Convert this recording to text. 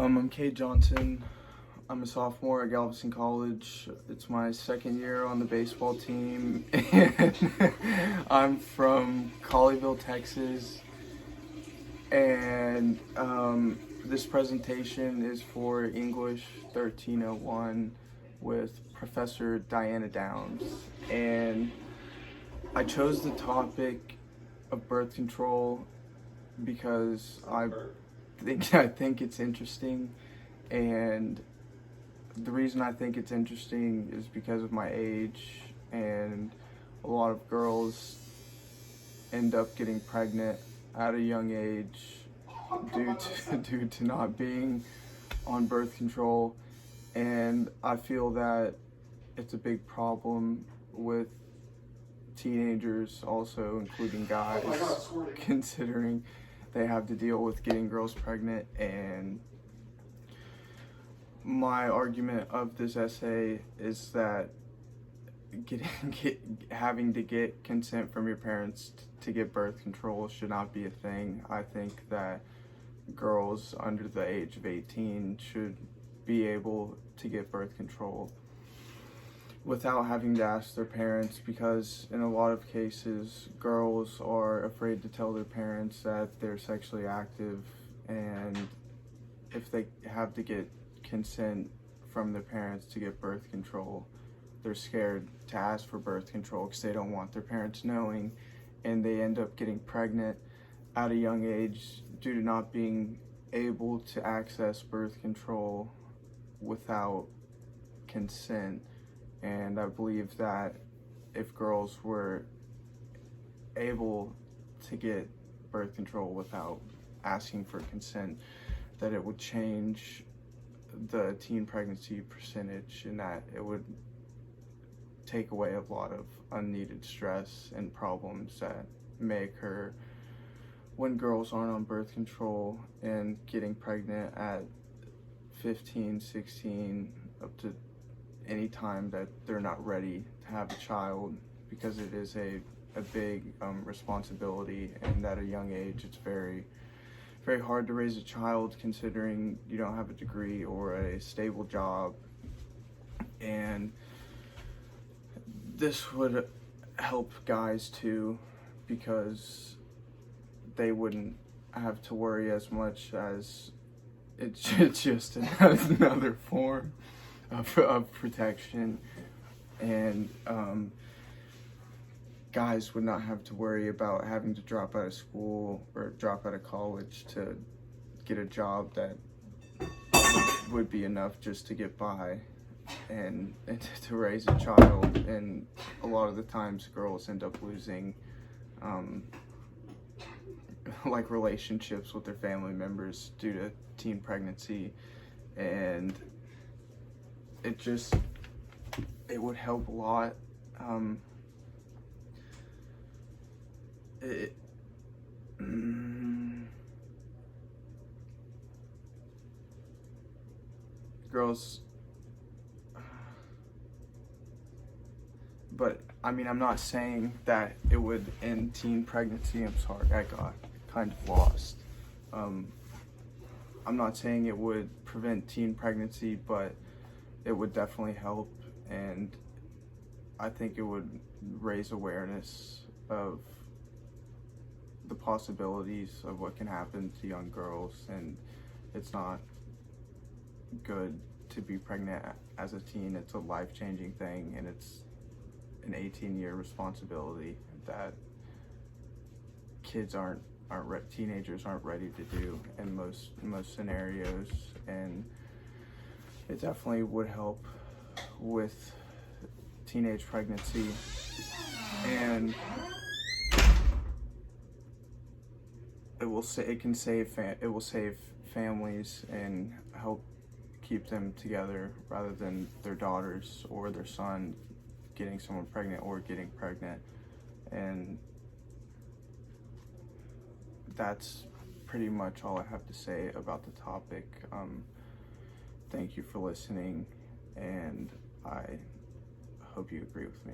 I'm Cade Johnson. I'm a sophomore at Galveston College. It's my second year on the baseball team, and I'm from Colleyville, Texas. And this presentation is for English 1301 with Professor Diana Downs. And I chose the topic of birth control because I think it's interesting, and the reason I think it's interesting is because of my age, and a lot of girls end up getting pregnant at a young age due to not being on birth control, and I feel that it's a big problem with teenagers, also including guys, considering they have to deal with getting girls pregnant. And my argument of this essay is that having to get consent from your parents to get birth control should not be a thing. I think that girls under the age of 18 should be able to get birth control without having to ask their parents, because in a lot of cases girls are afraid to tell their parents that they're sexually active, and if they have to get consent from their parents to get birth control, they're scared to ask for birth control because they don't want their parents knowing, and they end up getting pregnant at a young age due to not being able to access birth control without consent. And I believe that if girls were able to get birth control without asking for consent, that it would change the teen pregnancy percentage, and that it would take away a lot of unneeded stress and problems that may occur when girls aren't on birth control and getting pregnant at 15, 16, up to any time that they're not ready to have a child, because it is a big responsibility, and at a young age it's very hard to raise a child considering you don't have a degree or a stable job. And this would help guys too, because they wouldn't have to worry as much, as it's just another form of protection, and guys would not have to worry about having to drop out of school or drop out of college to get a job that would be enough just to get by and to raise a child. And a lot of the times girls end up losing like relationships with their family members due to teen pregnancy, and it would help a lot. Girls, but I mean, I'm not saying that it would end teen pregnancy. I'm sorry, I got kind of lost. I'm not saying it would prevent teen pregnancy, but it would definitely help, and I think it would raise awareness of the possibilities of what can happen to young girls. And it's not good to be pregnant as a teen. It's a life-changing thing, and it's an 18-year responsibility that teenagers aren't ready to do in most scenarios. And it definitely would help with teenage pregnancy, and it will save families and help keep them together, rather than their daughters or their son getting someone pregnant or getting pregnant. And that's pretty much all I have to say about the topic. Thank you for listening, and I hope you agree with me.